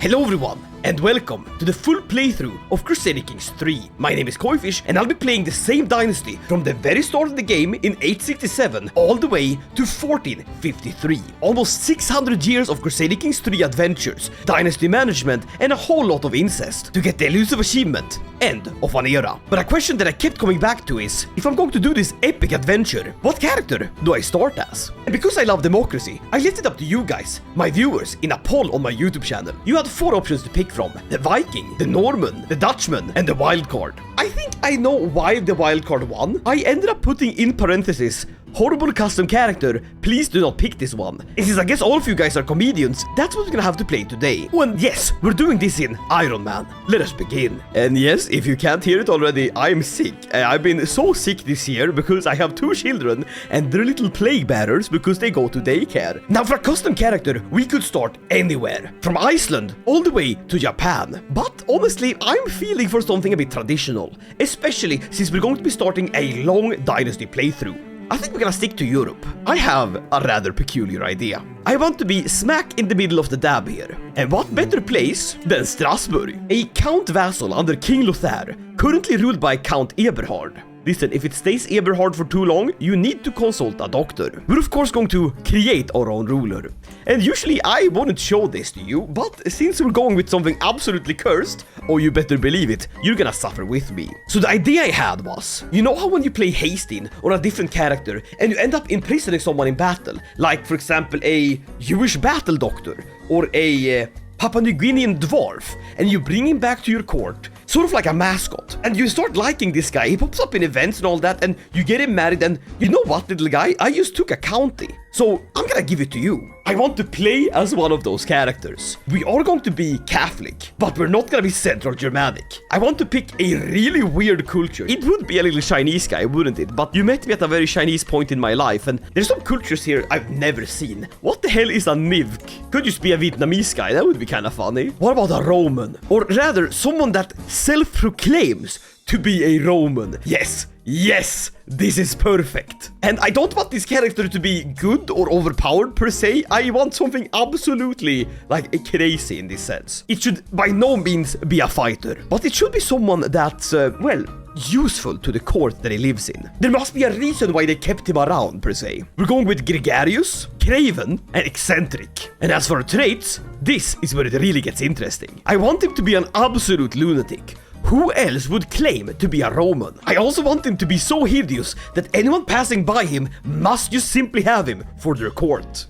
Hello everyone, and welcome to the full playthrough of Crusader Kings 3. My name is Koifish, and I'll be playing the same dynasty from the very start of the game in 867 all the way to 1453. Almost 600 years of Crusader Kings 3 adventures, dynasty management, and a whole lot of incest to get the elusive achievement, End of an Era. But a question that I kept coming back to is, if I'm going to do this epic adventure, what character do I start as? And because I love democracy, I left it up to you guys, my viewers, in a poll on my YouTube channel. You had 4 options to pick from: the Viking, the Norman, the Dutchman, and the wildcard. I think I know why the wildcard won. I ended up putting in parentheses, horrible custom character, please do not pick this one. And since I guess all of you guys are comedians, that's what we're gonna have to play today. Oh, and yes, we're doing this in Iron Man. Let us begin. And yes, if you can't hear it already, I'm sick. I've been so sick this year because I have 2 children and they're little plague bearers because they go to daycare. Now for a custom character, we could start anywhere. From Iceland all the way to Japan. But honestly, I'm feeling for something a bit traditional. Especially since we're going to be starting a long dynasty playthrough. I think we're gonna stick to Europe. I have a rather peculiar idea. I want to be smack in the middle of the dab here. And what better place than Strasbourg? A count vassal under King Lothar, currently ruled by Count Eberhard. Listen, if it stays Eberhard for too long, you need to consult a doctor. We're of course going to create our own ruler. And usually I wouldn't show this to you, but since we're going with something absolutely cursed, oh you better believe it, you're gonna suffer with me. So the idea I had was, you know how when you play Hastings on a different character and you end up imprisoning someone in battle, like for example a Jewish battle doctor or a Papua New Guinean dwarf, and you bring him back to your court, sort of like a mascot, and you start liking this guy, he pops up in events and all that, and you get him married, and you know what, little guy, I just took a county, so I'm gonna give it to you. I want to play as one of those characters. We are going to be Catholic, but we're not gonna be Central Germanic. I want to pick a really weird culture. It would be a little Chinese guy, wouldn't it? But you met me at a very Chinese point in my life, and there's some cultures here I've never seen. What the hell is a Nivk? Could just be a Vietnamese guy, that would be kind of funny. What about a Roman? Or rather, someone that self-proclaims to be a Roman. Yes, this is perfect. And I don't want this character to be good or overpowered per se. I want something absolutely like crazy in this sense. It should by no means be a fighter, but it should be someone that's, well, useful to the court that he lives in. There must be a reason why they kept him around per se. We're going with gregarious, craven, and eccentric. And as for traits, this is where it really gets interesting. I want him to be an absolute lunatic. Who else would claim to be a Roman? I also want him to be so hideous that anyone passing by him must just simply have him for their court.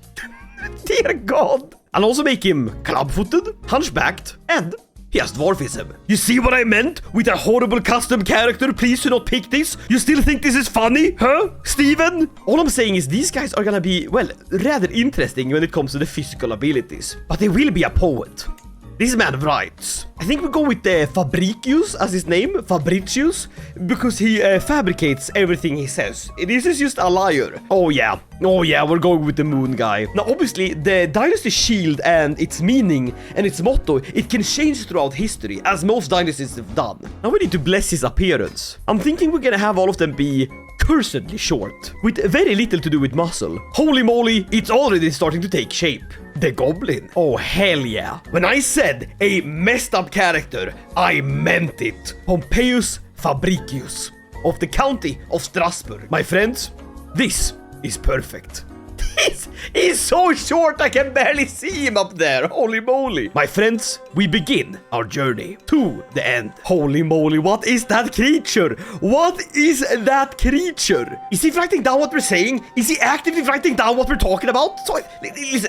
Dear God. I'll also make him club-footed, hunchbacked, and he has dwarfism. You see what I meant with a horrible custom character? Please do not pick this. You still think this is funny? Huh? Steven? All I'm saying is these guys are gonna be, well, rather interesting when it comes to the physical abilities. But they will be a poet. This man writes. I think we go with Fabricius as his name, Fabricius, because he fabricates everything he says. This is just a liar. Oh yeah, we're going with the moon guy. Now obviously, the dynasty shield and its meaning and its motto, it can change throughout history, as most dynasties have done. Now we need to bless his appearance. I'm thinking we're gonna have all of them be cursedly short, with very little to do with muscle. Holy moly, it's already starting to take shape. The Goblin. Oh, hell yeah. When I said a messed up character, I meant it. Pompeius Fabricius of the county of Strasbourg. My friends, this is perfect. This is so short I can barely see him up there. Holy moly. My friends, we begin our journey to the end. Holy moly, what is that creature? What is that creature? Is he writing down what we're saying? Is he actively writing down what we're talking about? So,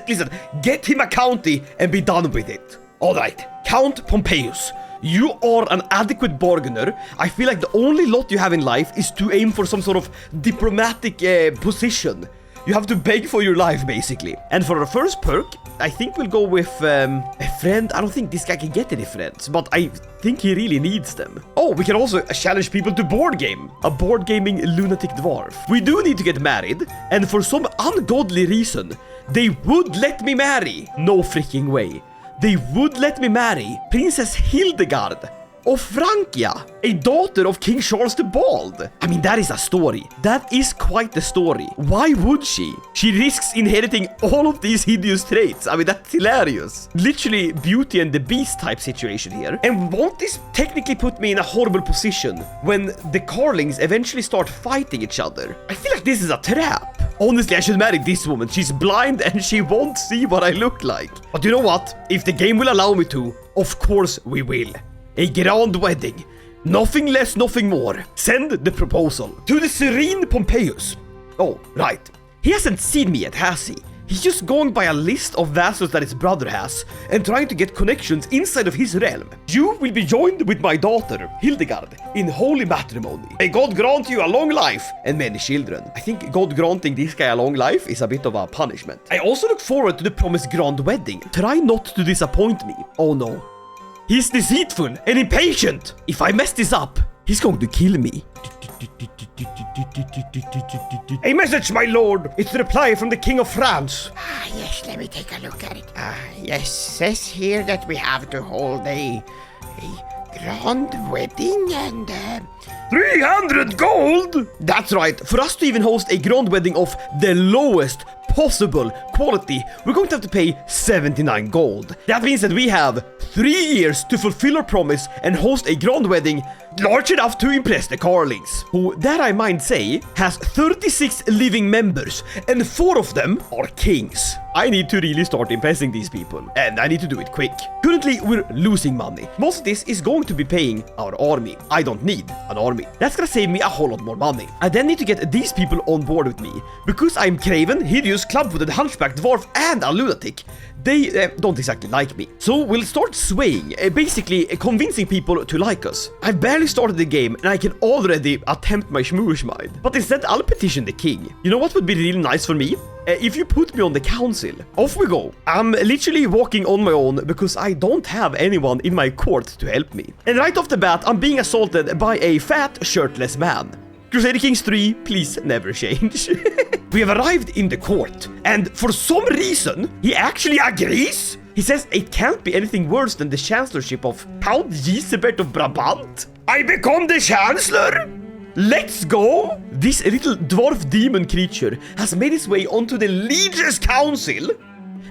listen, get him a county and be done with it. All right, Count Pompeius. You are an adequate bargainer. I feel like the only lot you have in life is to aim for some sort of diplomatic position. You have to beg for your life, basically. And for our first perk, I think we'll go with a friend. I don't think this guy can get any friends, but I think he really needs them. Oh, we can also challenge people to board game. A board gaming lunatic dwarf. We do need to get married, and for some ungodly reason, they would let me marry. No freaking way. They would let me marry Princess Hildegard of Francia, a daughter of King Charles the Bald. I mean, that is a story. That is quite the story. Why would she? She risks inheriting all of these hideous traits. I mean, that's hilarious. Literally Beauty and the Beast type situation here. And won't this technically put me in a horrible position when the Carlings eventually start fighting each other? I feel like this is a trap. Honestly, I should marry this woman. She's blind and she won't see what I look like. But you know what? If the game will allow me to, of course we will. A grand wedding. Nothing less, nothing more. Send the proposal to the serene Pompeius. Oh, right. He hasn't seen me yet, has he? He's just going by a list of vassals that his brother has and trying to get connections inside of his realm. You will be joined with my daughter, Hildegard, in holy matrimony. May God grant you a long life and many children. I think God granting this guy a long life is a bit of a punishment. I also look forward to the promised grand wedding. Try not to disappoint me. Oh no. He's deceitful and impatient. If I mess this up, he's going to kill me. A message, my lord. It's the reply from the King of France. Yes, let me take a look at it. Yes, says here that we have to hold a grand wedding and 300 gold? That's right. For us to even host a grand wedding of the lowest possible quality, we're going to have to pay 79 gold. That means that we have 3 years to fulfill our promise and host a grand wedding large enough to impress the Carlings, who, that I might say, has 36 living members, and 4 of them are kings. I need to really start impressing these people, and I need to do it quick. Currently, we're losing money. Most of this is going to be paying our army. I don't need an army. That's gonna save me a whole lot more money. I then need to get these people on board with me. Because I'm craven, hideous, club-footed, hunchback, dwarf, and a lunatic, they don't exactly like me. So we'll start swaying, basically convincing people to like us. I've barely started the game and I can already attempt my schmooshmide. But instead, I'll petition the king. You know what would be really nice for me? If you put me on the council. Off we go. I'm literally walking on my own because I don't have anyone in my court to help me. And right off the bat, I'm being assaulted by a fat, shirtless man. Crusader Kings 3, please never change. We have arrived in the court, and for some reason, he actually agrees. He says it can't be anything worse than the chancellorship of Count Gisebert of Brabant. I become the chancellor? Let's go! This little dwarf demon creature has made its way onto the Liege's council,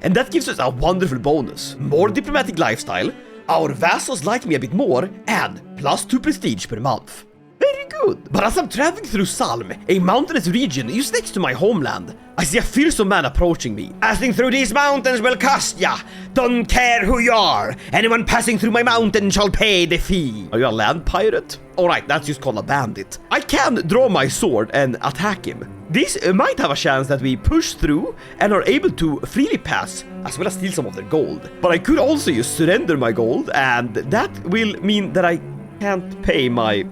and that gives us a wonderful bonus. More diplomatic lifestyle, our vassals like me a bit more, and +2 prestige per month. Very good. But as I'm traveling through Salm, a mountainous region just next to my homeland, I see a fearsome man approaching me. Passing through these mountains will cost ya. Don't care who you are. Anyone passing through my mountain shall pay the fee. Are you a land pirate? Alright, that's just called a bandit. I can draw my sword and attack him. This might have a chance that we push through and are able to freely pass, as well as steal some of their gold. But I could also just surrender my gold, and that will mean that I can't pay my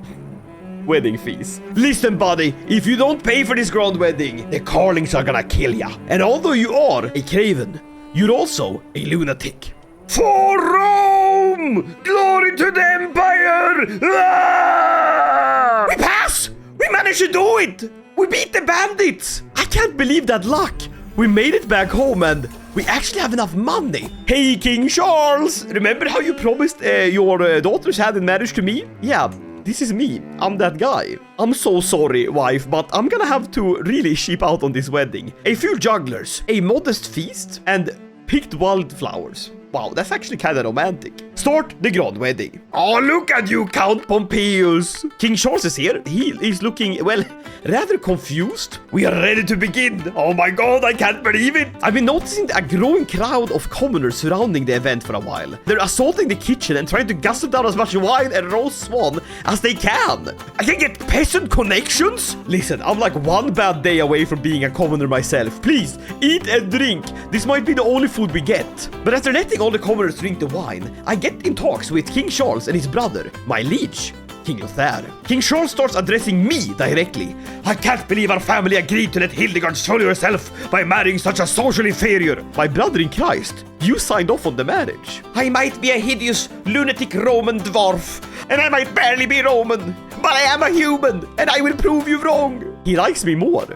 wedding fees. Listen, buddy, if you don't pay for this grand wedding, the Carlings are gonna kill ya. And although you are a craven, you're also a lunatic. For Rome! Glory to the Empire! Ah! We pass! We managed to do it! We beat the bandits! I can't believe that luck! We made it back home and we actually have enough money. Hey, King Charles! Remember how you promised your daughter's hand in marriage to me? Yeah. This is me. I'm that guy. I'm so sorry, wife, but I'm gonna have to really sheep out on this wedding. A few jugglers, a modest feast, and picked wildflowers. Wow, that's actually kind of romantic. Start the grand wedding. Oh, look at you, Count Pompeius. King Charles is here. He is looking, well, rather confused. We are ready to begin. Oh my god, I can't believe it. I've been noticing a growing crowd of commoners surrounding the event for a while. They're assaulting the kitchen and trying to gossip down as much wine and roast swan as they can. I can get peasant connections? Listen, I'm like one bad day away from being a commoner myself. Please, eat and drink. This might be the only food we get. But after letting all the commoners drink the wine, I get in talks with King Charles and his brother, my liege, King Lothair. King Charles starts addressing me directly. I can't believe our family agreed to let Hildegard sully herself by marrying such a social inferior. My brother in Christ, you signed off on the marriage. I might be a hideous, lunatic Roman dwarf, and I might barely be Roman, but I am a human, and I will prove you wrong. He likes me more.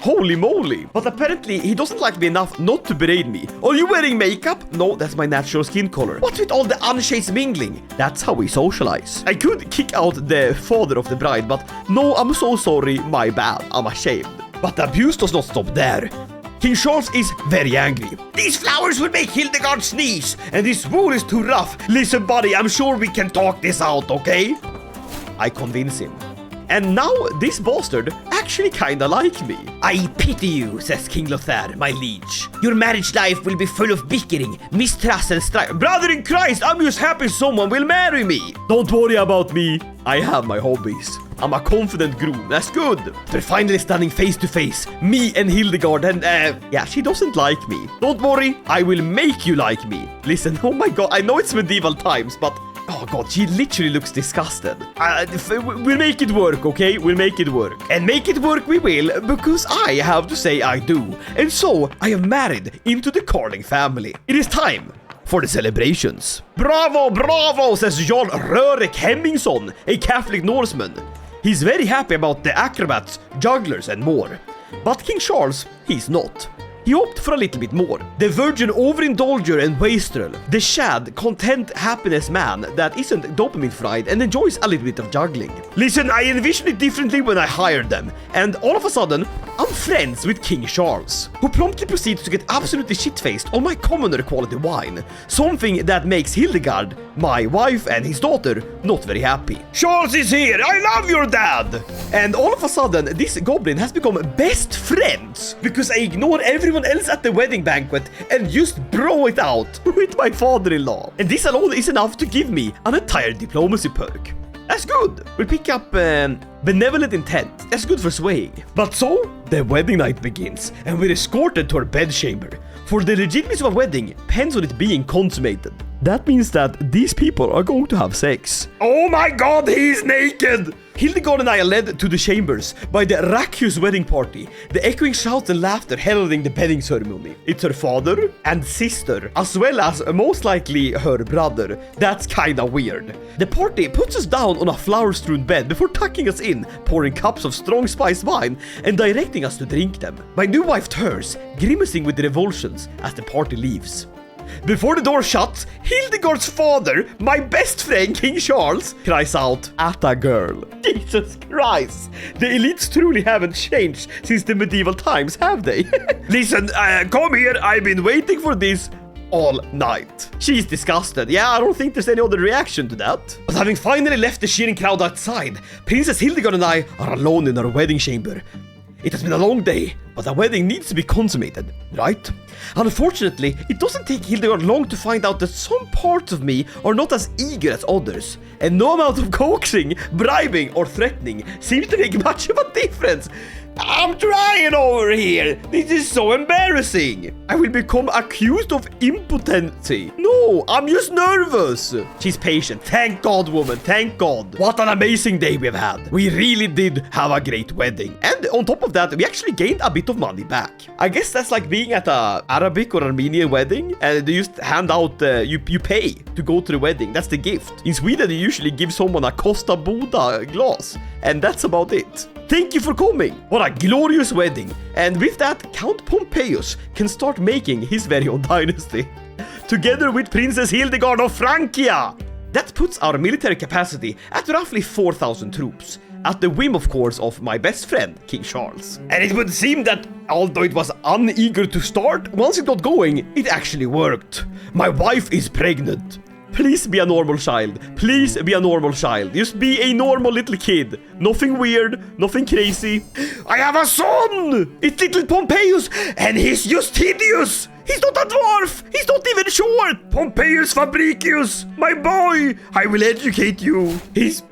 Holy moly. But apparently he doesn't like me enough not to berate me. Are you wearing makeup? No, that's my natural skin color. What's with all the unshades mingling? That's how we socialize. I could kick out the father of the bride, but no, I'm so sorry, my bad, I'm ashamed. But the abuse does not stop there. King Charles is very angry. These flowers will make Hildegard sneeze, and this wool is too rough. Listen, buddy, I'm sure we can talk this out, okay? I convince him. And now this bastard actually kinda like me. I pity you, says King Lothar, my liege. Your marriage life will be full of bickering, mistrust and strife. Brother in Christ, I'm just happy someone will marry me. Don't worry about me. I have my hobbies. I'm a confident groom, that's good. They're finally standing face to face, me and Hildegard, and yeah, she doesn't like me. Don't worry, I will make you like me. Listen, oh my god, I know it's medieval times, but oh god, she literally looks disgusted. We'll make it work, okay? We'll make it work. And make it work we will, because I have to say I do. And so, I am married into the Carling family. It is time for the celebrations. Bravo, bravo, says Jarl Rörik Hemmingsson, a Catholic Norseman. He's very happy about the acrobats, jugglers and more. But King Charles, he's not. He opted for a little bit more. The virgin overindulger and wastrel. The shad, content, happiness man that isn't dopamine fried and enjoys a little bit of juggling. Listen, I envisioned it differently when I hired them. And all of a sudden, I'm friends with King Charles, who promptly proceeds to get absolutely shit-faced on my commoner quality wine. Something that makes Hildegard, my wife and his daughter, not very happy. Charles is here! I love your dad! And all of a sudden, this goblin has become best friends because I ignore everyone else at the wedding banquet and just bro it out with my father-in-law. And this alone is enough to give me an entire diplomacy perk. That's good. We'll pick up benevolent intent. That's good for swaying. But so, the wedding night begins, and we're escorted to our bedchamber. For the legitimacy of a wedding depends on it being consummated. That means that these people are going to have sex. Oh my god, he's naked! Hildegard and I are led to the chambers by the raucous wedding party, the echoing shouts and laughter heralding the wedding ceremony. It's her father and sister, as well as most likely her brother. That's kinda weird. The party puts us down on a flower-strewn bed before tucking us in, pouring cups of strong spiced wine and directing us to drink them. My new wife turns, grimacing with revulsions as the party leaves. Before the door shuts, Hildegard's father, my best friend King Charles, cries out at a girl. Jesus Christ! The elites truly haven't changed since the medieval times, have they? Listen, come here, I've been waiting for this all night. She's disgusted. Yeah, I don't think there's any other reaction to that. But having finally left the cheering crowd outside, Princess Hildegard and I are alone in our wedding chamber. It has been a long day, but a wedding needs to be consummated, right? Unfortunately, it doesn't take Hildegard long to find out that some parts of me are not as eager as others, and no amount of coaxing, bribing, or threatening seems to make much of a difference. I'm trying over here. This is so embarrassing. I will become accused of impotency. No, I'm just nervous. She's patient. Thank God, woman. Thank God. What an amazing day we've had. We really did have a great wedding. And on top of that, we actually gained a bit of money back. I guess that's like being at a Arabic or Armenian wedding, and they just hand out, you pay to go to the wedding. That's the gift. In Sweden, they usually give someone a Costa Boda glass, and that's about it. Thank you for coming! What a glorious wedding! And with that, Count Pompeius can start making his very own dynasty. Together with Princess Hildegard of Francia! That puts our military capacity at roughly 4,000 troops. At the whim, of course, of my best friend, King Charles. And it would seem that, although it was uneager to start, once it got going, it actually worked. My wife is pregnant. Please be a normal child. Please be a normal child. Just be a normal little kid. Nothing weird, nothing crazy. I have a son! It's little Pompeius, and he's just hideous! He's not a dwarf! He's not even short! Pompeius Fabricius, my boy! I will educate you. He's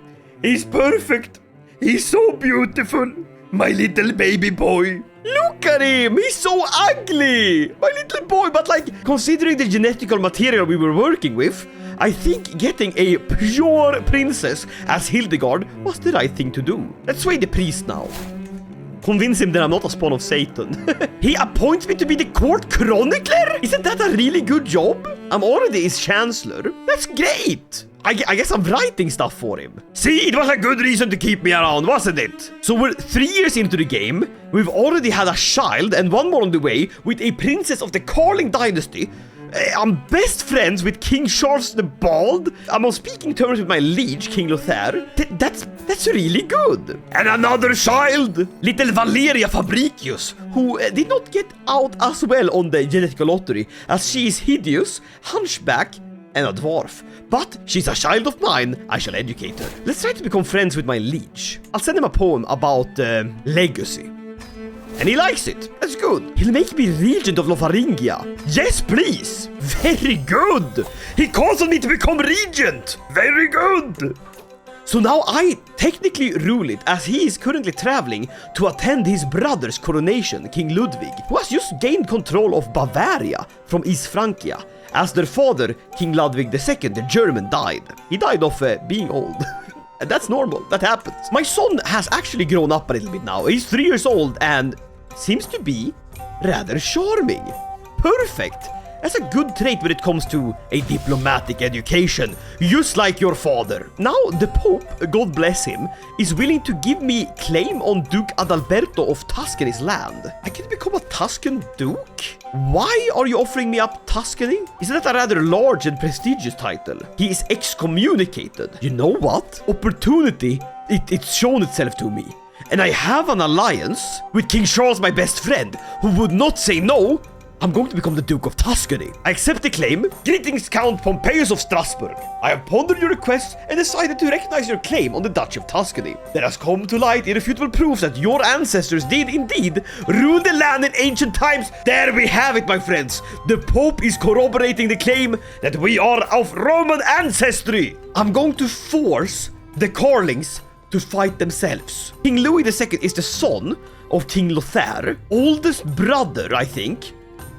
perfect. He's so beautiful. My little baby boy. Look at him! He's so ugly! My little boy, but like, considering the genetical material we were working with, I think getting a pure princess as Hildegard was the right thing to do. Let's sway the priest now. Convince him that I'm not a spawn of Satan. He appoints me to be the court chronicler? Isn't that a really good job? I'm already his chancellor. That's great! I guess I'm writing stuff for him. See, it was a good reason to keep me around, wasn't it? So we're 3 years into the game. We've already had a child and one more on the way with a princess of the Carling dynasty. I'm best friends with King Charles the Bald. I'm on speaking terms with my liege, King Lothair. That's really good. And another child, little Valeria Fabricius, who did not get out as well on the genetic lottery, as she is hideous, hunchback, and a dwarf. But she's a child of mine. I shall educate her. Let's try to become friends with my liege. I'll send him a poem about legacy. And he likes it. That's good. He'll make me regent of Lotharingia. Yes, please. Very good. He calls on me to become regent. Very good. So now I technically rule it, as he is currently traveling to attend his brother's coronation, King Ludwig, who has just gained control of Bavaria from East Francia, as their father, King Ludwig II, the German, died. He died of being old. And that's normal, that happens. My son has actually grown up a little bit now. He's 3 years old and seems to be rather charming. Perfect. That's a good trait when it comes to a diplomatic education, just like your father. Now the Pope, God bless him, is willing to give me claim on Duke Adalberto of Tuscany's land. I can become a Tuscan Duke? Why are you offering me up Tuscany? Isn't that a rather large and prestigious title? He is excommunicated. You know what? Opportunity, it's shown itself to me. And I have an alliance with King Charles, my best friend, who would not say no. I'm going to become the Duke of Tuscany. I accept the claim. Greetings, Count Pompeius of Strasbourg. I have pondered your request and decided to recognize your claim on the Duchy of Tuscany. There has come to light irrefutable proof that your ancestors did indeed rule the land in ancient times. There we have it, my friends. The Pope is corroborating the claim that we are of Roman ancestry. I'm going to force the Carlings to fight themselves. King Louis II is the son of King Lothair, oldest brother, I think,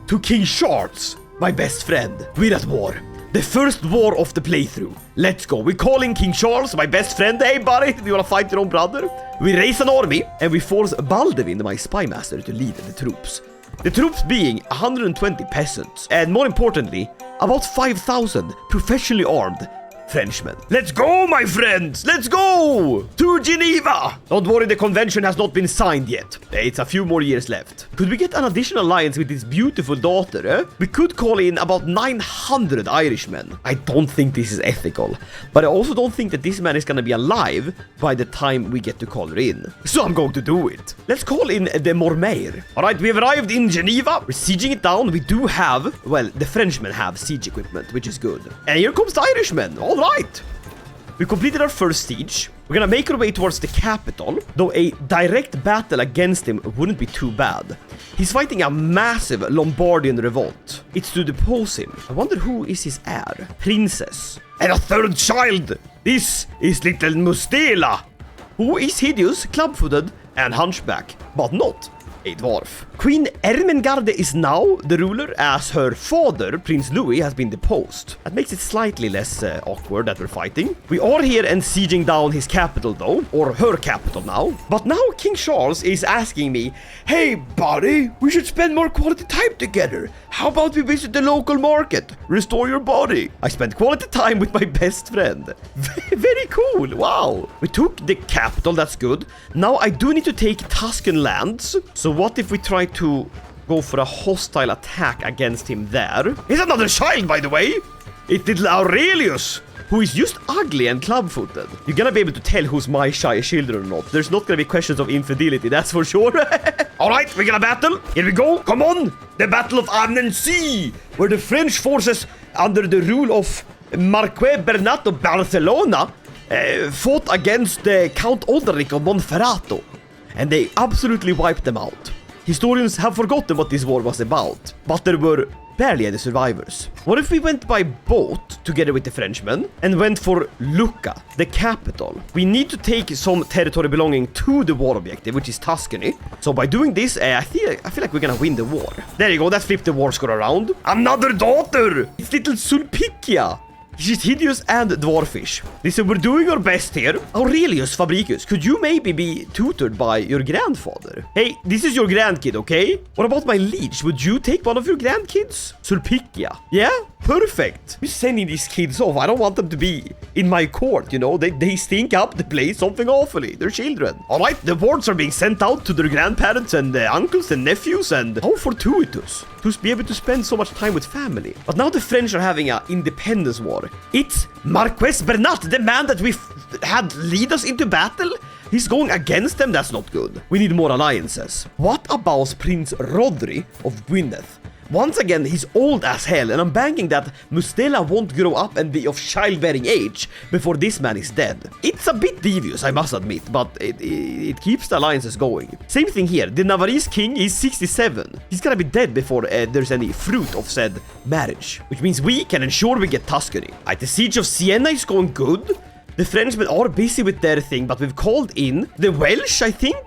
to King Charles, my best friend. We're at war. The first war of the playthrough. Let's go. We're calling King Charles, my best friend. Hey, buddy, do you want to fight your own brother? We raise an army, and we force Baldwin, my spy master, to lead the troops. The troops being 120 peasants, and more importantly, about 5,000 professionally armed Frenchmen. Let's go, my friends! Let's go! To Geneva! Don't worry, the convention has not been signed yet. It's a few more years left. Could we get an additional alliance with this beautiful daughter, eh? We could call in about 900 Irishmen. I don't think this is ethical, but I also don't think that this man is gonna be alive by the time we get to call her in. So I'm going to do it. Let's call in the Mormaer. Alright, we've arrived in Geneva. We're sieging it down. We do have, well, the Frenchmen have siege equipment, which is good. And here comes the Irishmen. Alright. We completed our first siege. We're gonna make our way towards the capital, though a direct battle against him wouldn't be too bad. He's fighting a massive Lombardian revolt. It's to depose him. I wonder who is his heir. Princess. And a third child. This is little Mustela, who is hideous, club-footed, and hunchback, but not a dwarf. Queen Ermengarde is now the ruler, as her father, Prince Louis, has been deposed. That makes it slightly less awkward that we're fighting. We are here and sieging down his capital though, or her capital now. But now King Charles is asking me, hey buddy, we should spend more quality time together. How about we visit the local market? Restore your body. I spent quality time with my best friend. Very cool, wow. We took the capital, that's good. Now I do need to take Tuscan lands. So what if we try to go for a hostile attack against him there? He's another child, by the way. It's little Aurelius, who is just ugly and club-footed. You're gonna be able to tell who's my shy children or not. There's not gonna be questions of infidelity, that's for sure. Alright, we're gonna battle. Here we go. Come on. The Battle of Annecy, where the French forces under the rule of Marquis Bernat of Barcelona fought against the Count Oderic of Monferrato. And they absolutely wiped them out. Historians have forgotten what this war was about, but there were barely any survivors. What if we went by boat together with the Frenchmen and went for Lucca, the capital? We need to take some territory belonging to the war objective, which is Tuscany. So by doing this, I feel like we're gonna win the war. There you go, let's flip the war score around. Another daughter! It's little Sulpicia. She's hideous and dwarfish. Listen, we're doing our best here. Aurelius Fabricius, could you maybe be tutored by your grandfather? Hey, this is your grandkid, okay? What about my liege? Would you take one of your grandkids? Sulpicia. Yeah? Perfect. You're sending these kids off. I don't want them to be in my court, you know? They stink up the place something awfully. They're children. All right, the wards are being sent out to their grandparents and uncles and nephews, and how fortuitous to be able to spend so much time with family. But now the French are having an independence war. It's Marquess Bernat, the man that we had lead us into battle. He's going against them. That's not good. We need more alliances. What about Prince Rodri of Gwynedd? Once again, he's old as hell, and I'm banking that Mustela won't grow up and be of childbearing age before this man is dead. It's a bit devious, I must admit, but it keeps the alliances going. Same thing here. The Navarrese king is 67. He's gonna be dead before there's any fruit of said marriage, which means we can ensure we get Tuscany. The siege of Siena is going good. The Frenchmen are busy with their thing, but we've called in the Welsh, I think,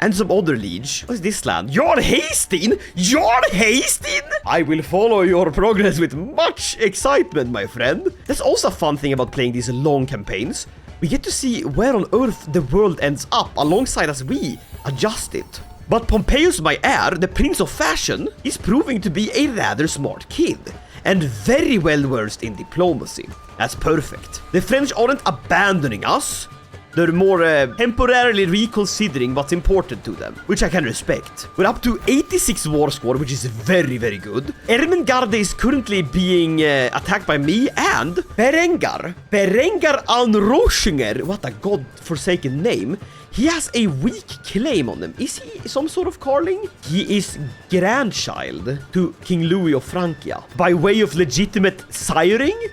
and some other liege. What is this land? You're hasting? You're hasting? I will follow your progress with much excitement, my friend. That's also a fun thing about playing these long campaigns. We get to see where on earth the world ends up alongside as we adjust it. But Pompeius, my heir, the prince of fashion, is proving to be a rather smart kid and very well versed in diplomacy. That's perfect. The French aren't abandoning us. They're more temporarily reconsidering what's important to them, which I can respect. We're up to 86 war score, which is very, very good. Ermengarde is currently being attacked by me and Berengar Anroschinger, what a god-forsaken name. He has a weak claim on him. Is he some sort of Carling? He is grandchild to King Louis of Francia by way of legitimate siring?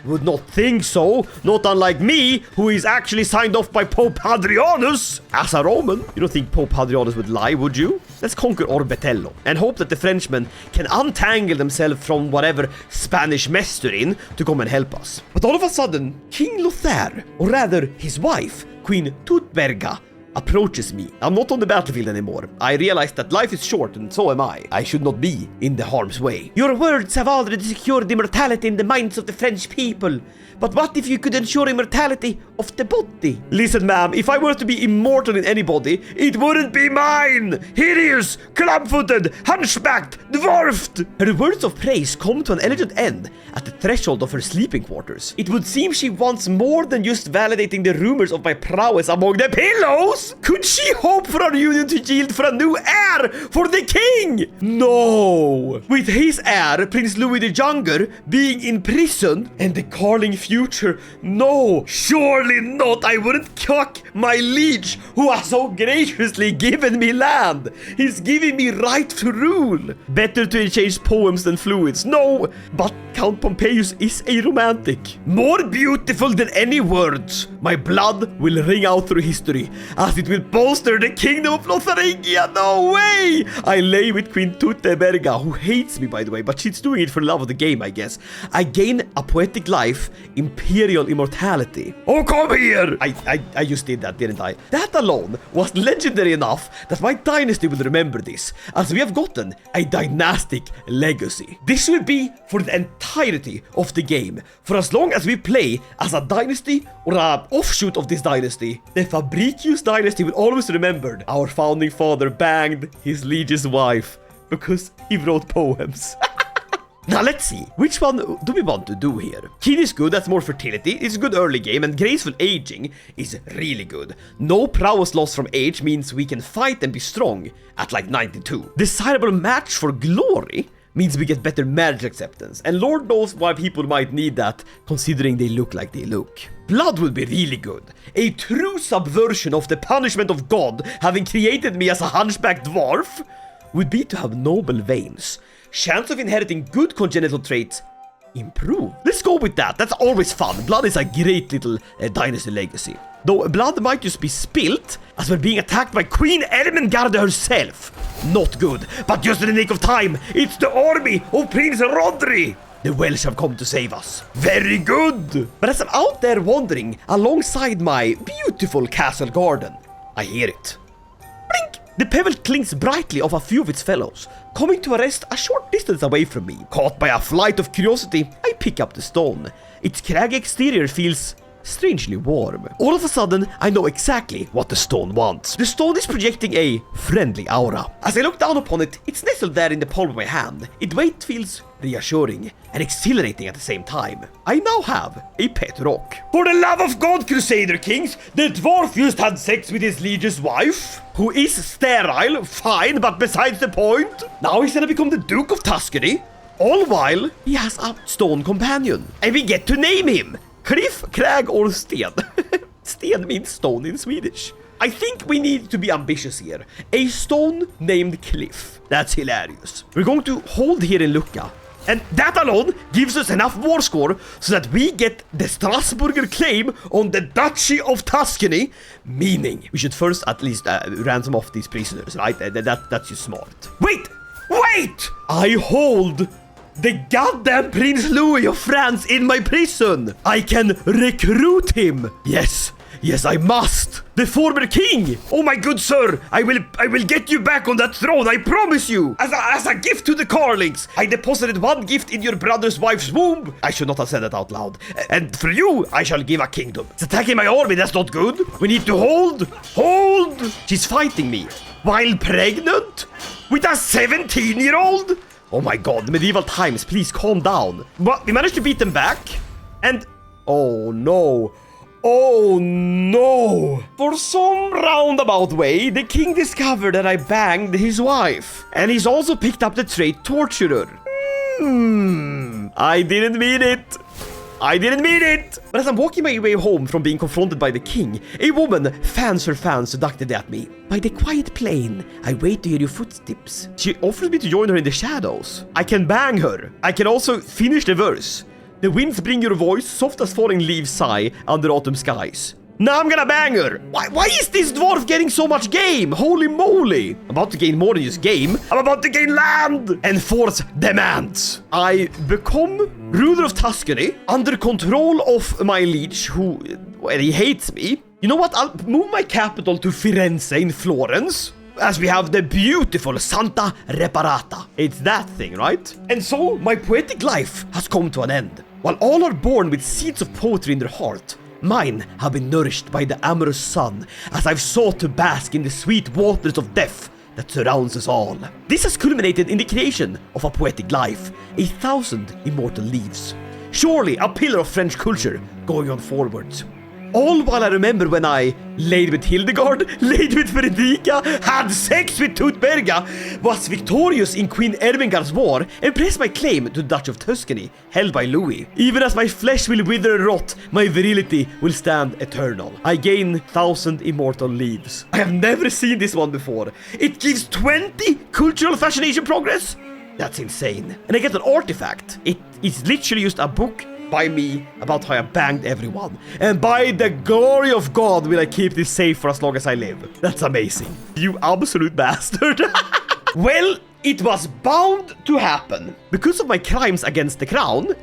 Would not think so, not unlike me, who is actually signed off by Pope Hadrianus as a Roman. You don't think Pope Hadrianus would lie, would you? Let's conquer Orbetello and hope that the Frenchmen can untangle themselves from whatever Spanish mess they're in to come and help us. But all of a sudden, King Lothair, or rather his wife, Queen Tutberga, approaches me. I'm not on the battlefield anymore. I realize that life is short and so am I. I should not be in the harm's way. Your words have already secured immortality in the minds of the French people. But what if you could ensure immortality of the body? Listen, ma'am, if I were to be immortal in anybody, it wouldn't be mine! Hideous, club-footed, hunchbacked, dwarfed! Her words of praise come to an elegant end at the threshold of her sleeping quarters. It would seem she wants more than just validating the rumors of my prowess among the pillows! Could she hope for our union to yield for a new heir for the king? No! With his heir, Prince Louis the Younger, being in prison and the Carling future, no, surely not. I wouldn't cuck my liege who has so graciously given me land. He's giving me right to rule. Better to exchange poems than fluids. No, but Count Pompeius is a romantic. More beautiful than any words. My blood will ring out through history as it will bolster the kingdom of Lotharingia. No way! I lay with Queen Tutberga, who hates me, by the way, but she's doing it for love of the game, I guess. I gain a poetic life, Imperial immortality. Oh, come here! I just did that, didn't I? That alone was legendary enough that my dynasty will remember this, as we have gotten a dynastic legacy. This will be for the entirety of the game, for as long as we play as a dynasty or an offshoot of this dynasty. The Fabricius dynasty will always remember our founding father banged his liege's wife because he wrote poems. Now let's see, which one do we want to do here? Kin is good, that's more fertility, it's a good early game, and graceful aging is really good. No prowess loss from age means we can fight and be strong at like 92. Desirable match for glory means we get better marriage acceptance, and Lord knows why people might need that, considering they look like they look. Blood would be really good. A true subversion of the punishment of God having created me as a hunchback dwarf would be to have noble veins. Chance of inheriting good congenital traits improve. Let's go with that. That's always fun. Blood is a great little dynasty legacy. Though blood might just be spilt as we're being attacked by Queen Ermengarde herself. Not good, but just in the nick of time. It's the army of Prince Rodri. The Welsh have come to save us. Very good. But as I'm out there wandering alongside my beautiful castle garden, I hear it. Blink. The pebble clings brightly off a few of its fellows, coming to a rest a short distance away from me. Caught by a flight of curiosity, I pick up the stone. Its craggy exterior feels strangely warm. All of a sudden, I know exactly what the stone wants. The stone is projecting a friendly aura. As I look down upon it, it's nestled there in the palm of my hand. Its weight feels reassuring and exhilarating at the same time. I now have a pet rock. For the love of God, Crusader Kings, the dwarf just had sex with his liege's wife, who is sterile, fine, but besides the point. Now he's gonna become the Duke of Tuscany, all while he has a stone companion. And we get to name him Cliff, Crag, or Sten. Sten means stone in Swedish. I think we need to be ambitious here. A stone named Cliff. That's hilarious. We're going to hold here in Lucca. And that alone gives us enough war score so that we get the Strasburger claim on the Duchy of Tuscany. Meaning, we should first at least ransom off these prisoners, right? That's just smart. Wait! I hold the goddamn Prince Louis of France in my prison! I can recruit him! Yes, I must! The former king! Oh my good sir, I will get you back on that throne, I promise you! As a gift to the Carlings! I deposited one gift in your brother's wife's womb! I should not have said that out loud. And for you, I shall give a kingdom. It's attacking my army, that's not good. We need to hold! She's fighting me. While pregnant? With a 17-year-old? Oh my god, the medieval times, please calm down. But we managed to beat them back. And... oh no. For some roundabout way, the king discovered that I banged his wife. And he's also picked up the trait torturer. I didn't mean it. But as I'm walking my way home from being confronted by the king, a woman fans her fans seductively at me. By the quiet plain, I wait to hear your footsteps. She offers me to join her in the shadows. I can bang her. I can also finish the verse. The winds bring your voice, soft as falling leaves sigh under autumn skies. Now I'm gonna bang her! Why is this dwarf getting so much game? Holy moly! I'm about to gain more than just game. I'm about to gain land! Enforce demands. I become ruler of Tuscany under control of my liege who... well, he hates me. You know what? I'll move my capital to Firenze in Florence. As we have the beautiful Santa Reparata. It's that thing, right? And so, my poetic life has come to an end. While all are born with seeds of poetry in their heart, mine have been nourished by the amorous sun as I've sought to bask in the sweet waters of death that surrounds us all. This has culminated in the creation of a poetic life, 1,000 immortal leaves. Surely a pillar of French culture going on forwards. All while I remember when I laid with Hildegard, laid with Fredrika, had sex with Tutberga, was victorious in Queen Ermengarde's war, and pressed my claim to the Duchy of Tuscany, held by Louis. Even as my flesh will wither and rot, my virility will stand eternal. I gain 1,000 immortal leaves. I have never seen this one before. It gives 20 cultural fascination progress? That's insane. And I get an artifact. It is literally just a book by me about how I banged everyone. And by the glory of God will I keep this safe for as long as I live. That's amazing. You absolute bastard. Well, it was bound to happen. Because of my crimes against the crown,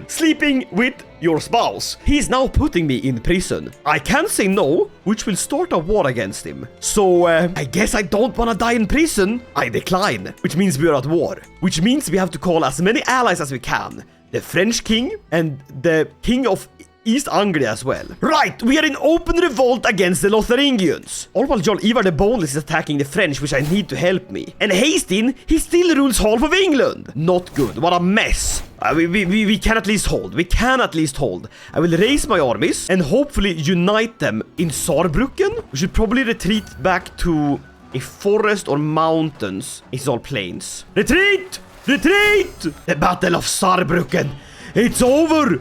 sleeping with your spouse, he's now putting me in prison. I can't say no, which will start a war against him. So, I guess I don't want to die in prison. I decline, which means we are at war. Which means we have to call as many allies as we can. The French king and the king of East Anglia as well. Right, we are in open revolt against the Lotharingians. All while Jarl Ivar the Boneless is attacking the French, which I need to help me. And Hastin, he still rules half of England. Not good, what a mess. We can at least hold. I will raise my armies and hopefully unite them in Saarbrücken. We should probably retreat back to a forest or mountains. It's all plains. Retreat! The Battle of Saarbrücken. It's over!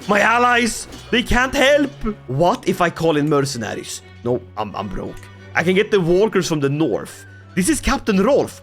My allies, they can't help. What if I call in mercenaries? No, I'm broke. I can get the walkers from the north. This is Captain Rolf.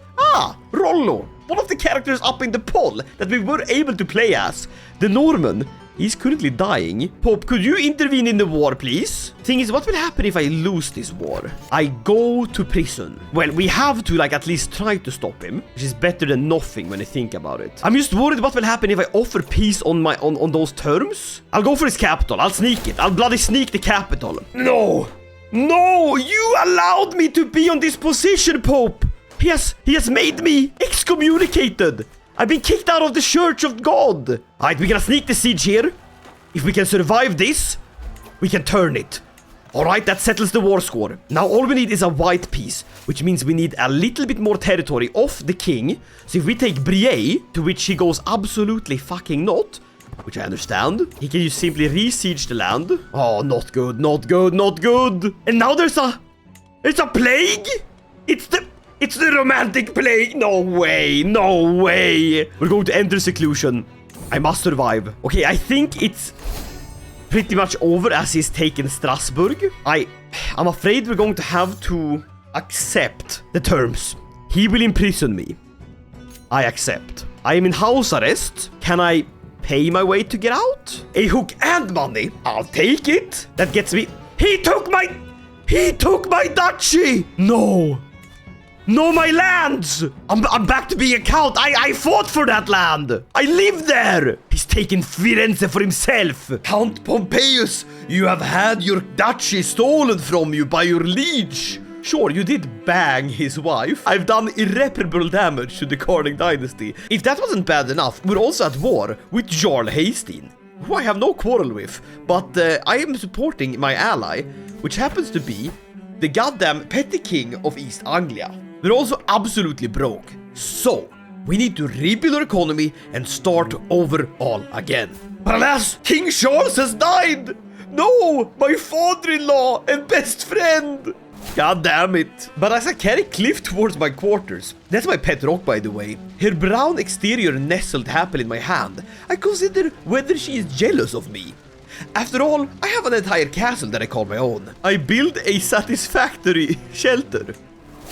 Rollo. One of the characters up in the poll that we were able to play as. The Norman. He's currently dying. Pope, could you intervene in the war, please? Thing is, what will happen if I lose this war? I go to prison. Well, we have to, at least try to stop him, which is better than nothing when I think about it. I'm just worried what will happen if I offer peace on those terms. I'll go for his capital. I'll sneak it. I'll bloody sneak the capital. No! No, you allowed me to be on this position, Pope. He has made me excommunicated. I've been kicked out of the Church of God. Alright, we're gonna sneak the siege here. If we can survive this, we can turn it. Alright, that settles the war score. Now all we need is a white piece, which means we need a little bit more territory off the king. So if we take Brie, to which he goes absolutely fucking not, which I understand, he can just simply re-siege the land. Oh, not good, not good, not good. And now there's a plague? It's the romantic plague. No way, no way. We're going to enter seclusion. I must survive. Okay, I think it's pretty much over as he's taken Strasbourg. I'm afraid we're going to have to accept the terms. He will imprison me. I accept. I am in house arrest. Can I pay my way to get out? A hook and money. I'll take it. That gets me. He took my duchy. No, my lands. I'm back to being a count. I fought for that land. I live there. He's taken Firenze for himself. Count Pompeius, you have had your duchy stolen from you by your liege. Sure, you did bang his wife. I've done irreparable damage to the Corning dynasty. If that wasn't bad enough, we're also at war with Jarl Hastin, who I have no quarrel with, but I am supporting my ally, which happens to be the goddamn petty king of East Anglia. They're also absolutely broke, so we need to rebuild our economy and start over all again. But alas, King Charles has died! No, my father-in-law and best friend! God damn it. But as I carry Cliff towards my quarters, that's my pet rock by the way, her brown exterior nestled happily in my hand, I consider whether she is jealous of me. After all, I have an entire castle that I call my own. I build a satisfactory shelter.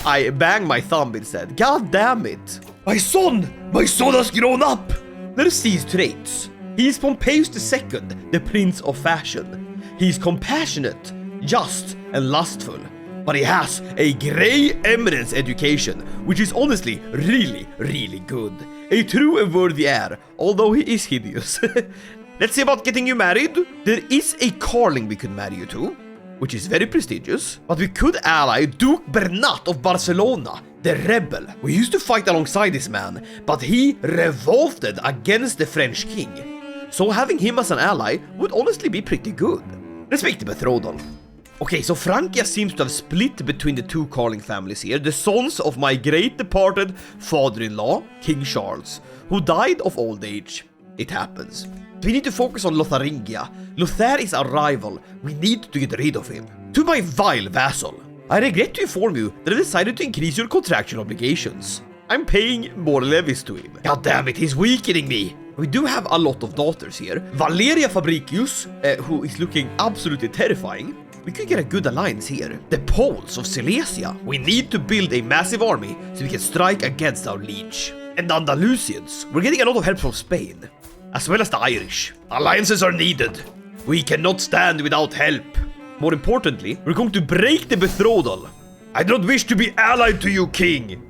I bang my thumb instead. God damn it. My son has grown up. There's these traits. He is Pompeius II, the Prince of Fashion. He is compassionate, just, and lustful. But he has a grey eminence education, which is honestly really, really good. A true and worthy heir, although he is hideous. Let's see about getting you married. There is a Carling we could marry you to, which is very prestigious. But we could ally Duke Bernat of Barcelona, the rebel. We used to fight alongside this man, but he revolted against the French king. So having him as an ally would honestly be pretty good. Let's make the betrothal. Okay, so Francia seems to have split between the two Carling families here, the sons of my great departed father-in-law, King Charles, who died of old age. It happens. We need to focus on Lotharingia. Lothair is our rival. We need to get rid of him. To my vile vassal, I regret to inform you that I decided to increase your contractual obligations. I'm paying more levies to him. God damn it, he's weakening me. We do have a lot of daughters here. Valeria Fabricius, who is looking absolutely terrifying. We could get a good alliance here. The Poles of Silesia. We need to build a massive army so we can strike against our liege. And Andalusians. We're getting a lot of help from Spain, as well as the Irish. Alliances are needed. We cannot stand without help. More importantly, we're going to break the betrothal. I don't wish to be allied to you, king.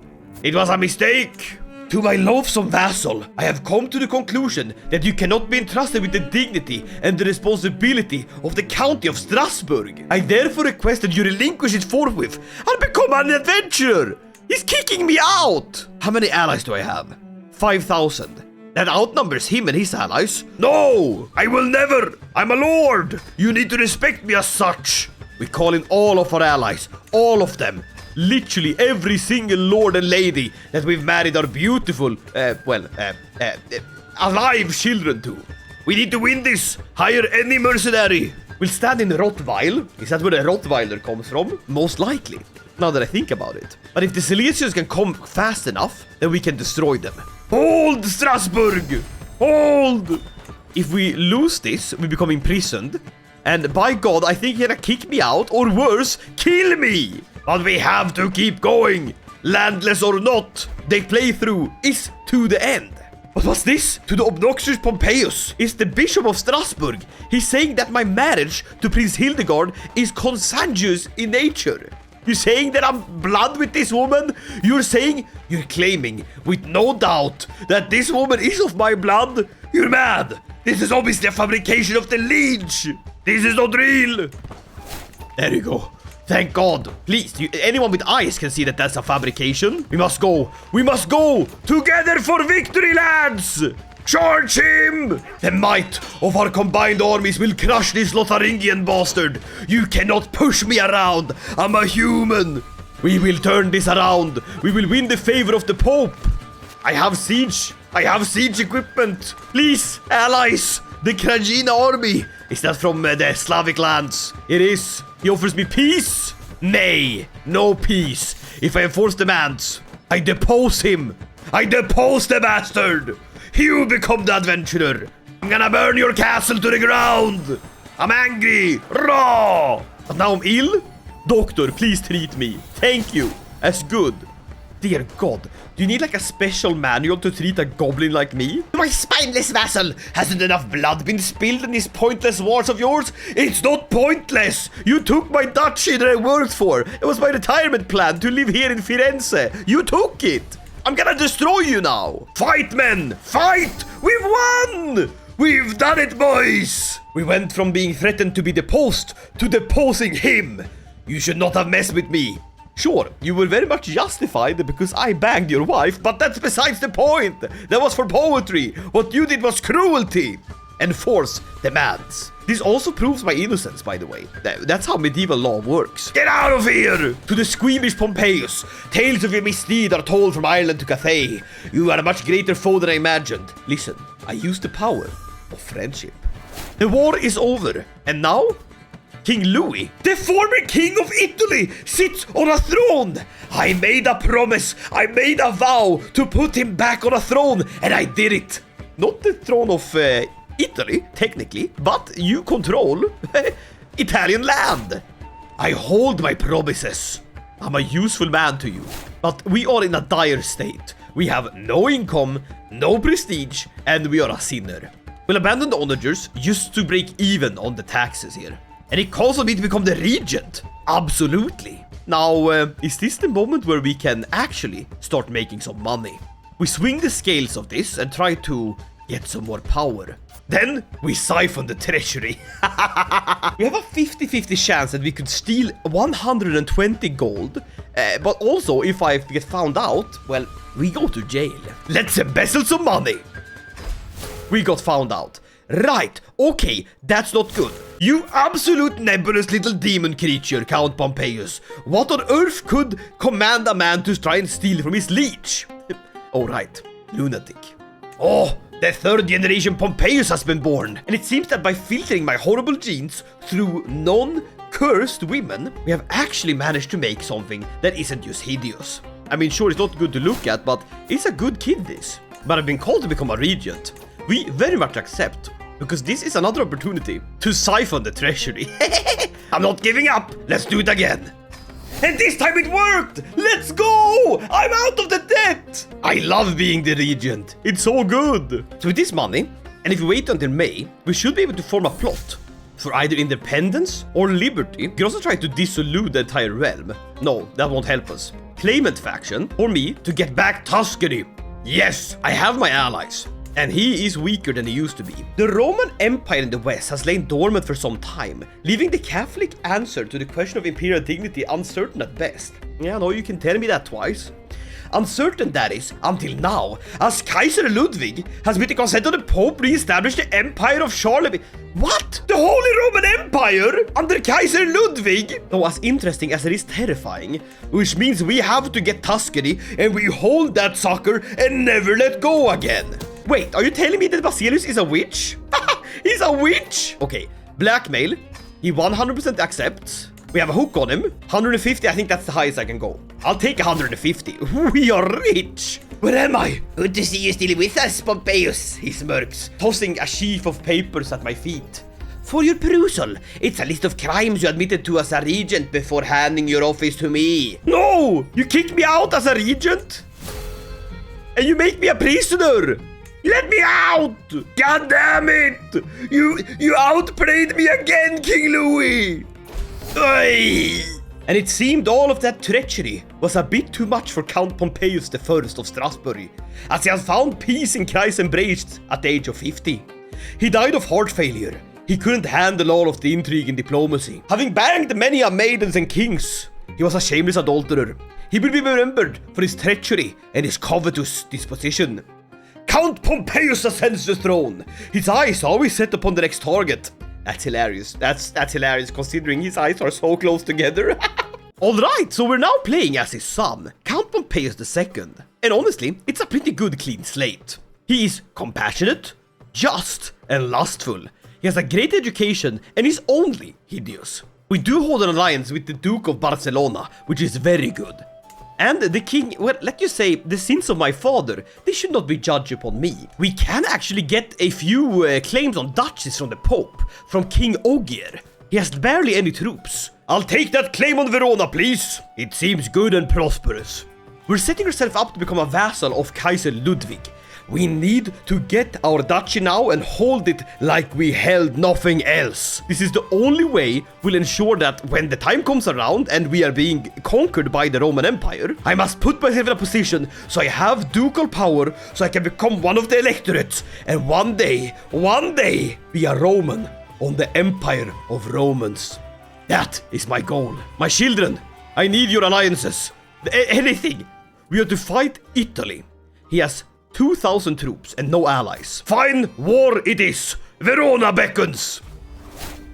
It was a mistake. To my loathsome vassal, I have come to the conclusion that you cannot be entrusted with the dignity and the responsibility of the county of Strasbourg. I therefore request that you relinquish it forthwith and become an adventurer. He's kicking me out. How many allies do I have? 5,000. That outnumbers him and his allies. No, I will never. I'm a lord. You need to respect me as such. We call in all of our allies, all of them. Literally every single lord and lady that we've married our beautiful, alive children to. We need to win this. Hire any mercenary. We'll stand in Rottweil. Is that where the Rottweiler comes from? Most likely, now that I think about it. But if the Silesians can come fast enough, then we can destroy them. Hold, Strasbourg! Hold! If we lose this, we become imprisoned. And by God, I think he's gonna kick me out, or worse, kill me! But we have to keep going! Landless or not, the playthrough is to the end. But what's this? To the obnoxious Pompeius is the Bishop of Strasbourg. He's saying that my marriage to Prince Hildegard is consanguineous in nature. You're saying that I'm blood with this woman? You're claiming, with no doubt, that this woman is of my blood? You're mad! This is obviously a fabrication of the liege! This is not real! There you go. Thank God. Please, anyone with eyes can see that that's a fabrication. We must go. We must go. Together for victory, lads. Charge him! The might of our combined armies will crush this Lotharingian bastard. You cannot push me around. I'm a human. We will turn this around. We will win the favor of the Pope. I have siege. I have siege equipment. Please, allies. The Krajina army. Is that from the Slavic lands? It is. He offers me peace? Nay, no peace. If I enforce demands, I depose him. I depose the bastard. You become the adventurer. I'm gonna burn your castle to the ground. I'm angry. Raw. But now I'm ill? Doctor, please treat me. Thank you. That's good. Dear God, do you need like a special manual to treat a goblin like me? My spineless vassal! Hasn't enough blood been spilled in these pointless wars of yours? It's not pointless! You took my duchy that I worked for! It was my retirement plan to live here in Firenze! You took it! I'm gonna destroy you now! Fight, men! Fight! We've won! We've done it, boys! We went from being threatened to be deposed to deposing him! You should not have messed with me! Sure, you were very much justified because I banged your wife, but that's besides the point. That was for poetry. What you did was cruelty. Enforce demands. This also proves my innocence, by the way. That's how medieval law works. Get out of here! To the squeamish Pompeius, tales of your misdeed are told from Ireland to Cathay. You are a much greater foe than I imagined. Listen, I used the power of friendship. The war is over, and now? King Louis, the former king of Italy, sits on a throne. I made a promise, I made a vow to put him back on a throne, and I did it. Not the throne of Italy, technically, but you control Italian land. I hold my promises. I'm a useful man to you, but we are in a dire state. We have no income, no prestige, and we are a sinner. We'll abandon the onagers just to break even on the taxes here. And it calls on me to become the regent. Absolutely. Now, is this the moment where we can actually start making some money? We swing the scales of this and try to get some more power. Then we siphon the treasury. We have a 50-50 chance that we could steal 120 gold. But also, if I get found out, well, we go to jail. Let's embezzle some money. We got found out. Right, okay, that's not good. You absolute nebulous little demon creature, Count Pompeius. What on earth could command a man to try and steal from his liege? Oh, right, lunatic. Oh, the third generation Pompeius has been born. And it seems that by filtering my horrible genes through non-cursed women, we have actually managed to make something that isn't just hideous. I mean, sure, it's not good to look at, but it's a good kid, this. But I've been called to become a regent. We very much accept. Because this is another opportunity to siphon the treasury. I'm not giving up. Let's do it again. And this time it worked. Let's go. I'm out of the debt. I love being the regent. It's so good. So with this money, and if we wait until May, we should be able to form a plot for either independence or liberty. You can also try to dissolute the entire realm. No, that won't help us. Claimant faction, or me, to get back Tuscany. Yes, I have my allies. And he is weaker than he used to be. The Roman Empire in the West has lain dormant for some time, leaving the Catholic answer to the question of imperial dignity uncertain at best. Yeah, no, you can tell me that twice. Uncertain, that is, until now, as Kaiser Ludwig has with the consent of the Pope re-established the Empire of Charlemagne. What? The Holy Roman Empire? Under Kaiser Ludwig? Oh, as interesting as it is terrifying, which means we have to get Tuscany and we hold that sucker and never let go again. Wait, are you telling me that Basilius is a witch? He's a witch? Okay, blackmail. He 100% accepts. We have a hook on him. 150, I think that's the highest I can go. I'll take 150. We are rich. Where am I? Good to see you still with us, Pompeius, he smirks, tossing a sheaf of papers at my feet. For your perusal, it's a list of crimes you admitted to as a regent before handing your office to me. No! You kicked me out as a regent? And you make me a prisoner! Let me out! God damn it! You outplayed me again, King Louis! Oy! And it seemed all of that treachery was a bit too much for Count Pompeius I of Strasbourg, as he had found peace in Christ's embrace at the age of 50. He died of heart failure. He couldn't handle all of the intrigue and diplomacy. Having banged many a maidens and kings, he was a shameless adulterer. He will be remembered for his treachery and his covetous disposition. Count Pompeius ascends the throne. His eyes always set upon the next target. That's hilarious. That's hilarious considering his eyes are so close together. Alright, so we're now playing as his son, Count Pompeius II. And honestly, it's a pretty good clean slate. He is compassionate, just, and lustful. He has a great education and is only hideous. We do hold an alliance with the Duke of Barcelona, which is very good. And the king, well, let you say, the sins of my father, they should not be judged upon me. We can actually get a few claims on duchies from the Pope, from King Ogier. He has barely any troops. I'll take that claim on Verona, please. It seems good and prosperous. We're setting ourselves up to become a vassal of Kaiser Ludwig. We need to get our duchy now and hold it like we held nothing else. This is the only way we'll ensure that when the time comes around and we are being conquered by the Roman Empire, I must put myself in a position so I have ducal power so I can become one of the electorates and one day be a Roman on the Empire of Romans. That is my goal. My children, I need your alliances. Anything. We are to fight Italy. He has 2,000 troops and no allies. Fine, war it is. Verona beckons.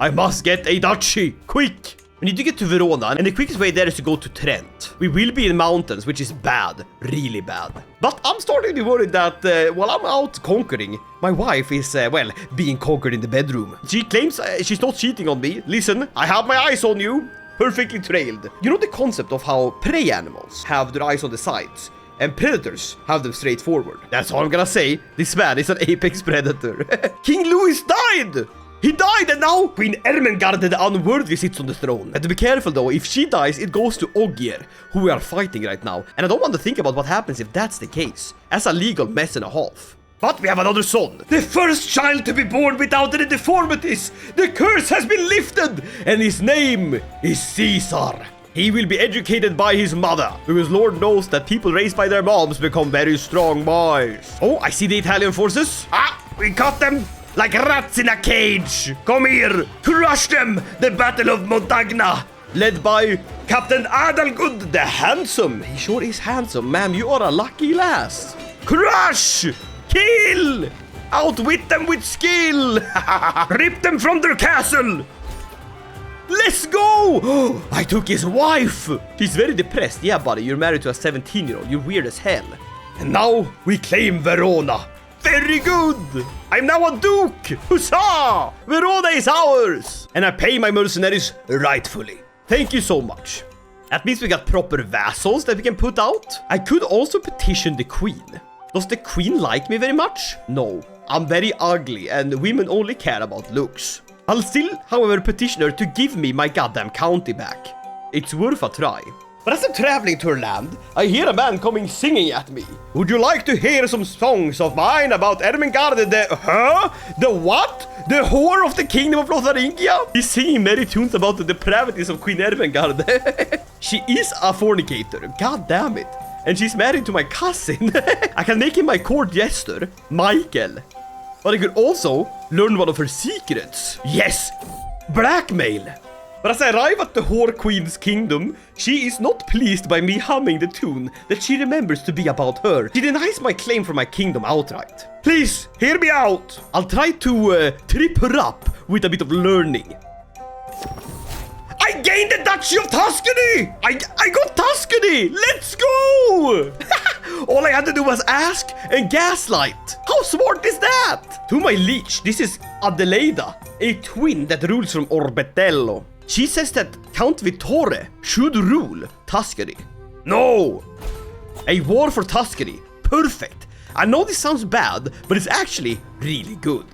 I must get a duchy, quick. We need to get to Verona, and the quickest way there is to go to Trent. We will be in mountains, which is bad, really bad. But I'm starting to be worried that while I'm out conquering, my wife is, well, being conquered in the bedroom. She claims she's not cheating on me. Listen, I have my eyes on you. Perfectly trailed. You know the concept of how prey animals have their eyes on the sides, and predators have them straight forward. That's all I'm gonna say. This man is an apex predator. King Louis died! He died, and now Queen Ermengarde the Unworthy sits on the throne. And to be careful though, if she dies, it goes to Ogier, who we are fighting right now. And I don't want to think about what happens if that's the case. That's a legal mess and a half. But we have another son. The first child to be born without any deformities. The curse has been lifted, and his name is Caesar. He will be educated by his mother, because Lord knows that people raised by their moms become very strong boys. Oh, I see the Italian forces. Ah, we caught them like rats in a cage. Come here, crush them. The Battle of Montagna, led by Captain Adalgund the Handsome. He sure is handsome, ma'am. You are a lucky lass. Crush, kill, outwit them with skill. Rip them from their castle. Let's go! I took his wife! She's very depressed. Yeah, buddy, you're married to a 17-year-old. You're weird as hell. And now we claim Verona. Very good! I'm now a duke! Huzzah! Verona is ours! And I pay my mercenaries rightfully. Thank you so much. That means we got proper vassals that we can put out. I could also petition the queen. Does the queen like me very much? No. I'm very ugly and women only care about looks. I'll still, however, petition her to give me my goddamn county back. It's worth a try. But as I'm traveling to her land, I hear a man coming singing at me. Would you like to hear some songs of mine about Ermengarde the... Huh? The what? The whore of the kingdom of Lotharingia? He's singing merry tunes about the depravities of Queen Ermengarde. She is a fornicator, god damn it. And she's married to my cousin. I can make him my court jester, Michael. But I could also learn one of her secrets. Yes, blackmail. But as I arrive at the whore queen's kingdom, she is not pleased by me humming the tune that she remembers to be about her. She denies my claim for my kingdom outright. Please, hear me out. I'll try to trip her up with a bit of learning. I gained the Duchy of Tuscany! I got Tuscany! Let's go! All I had to do was ask and gaslight. How smart is that? To my liege, this is Adelaida, a twin that rules from Orbetello. She says that Count Vittore should rule Tuscany. No! A war for Tuscany. Perfect. I know this sounds bad, but it's actually really good.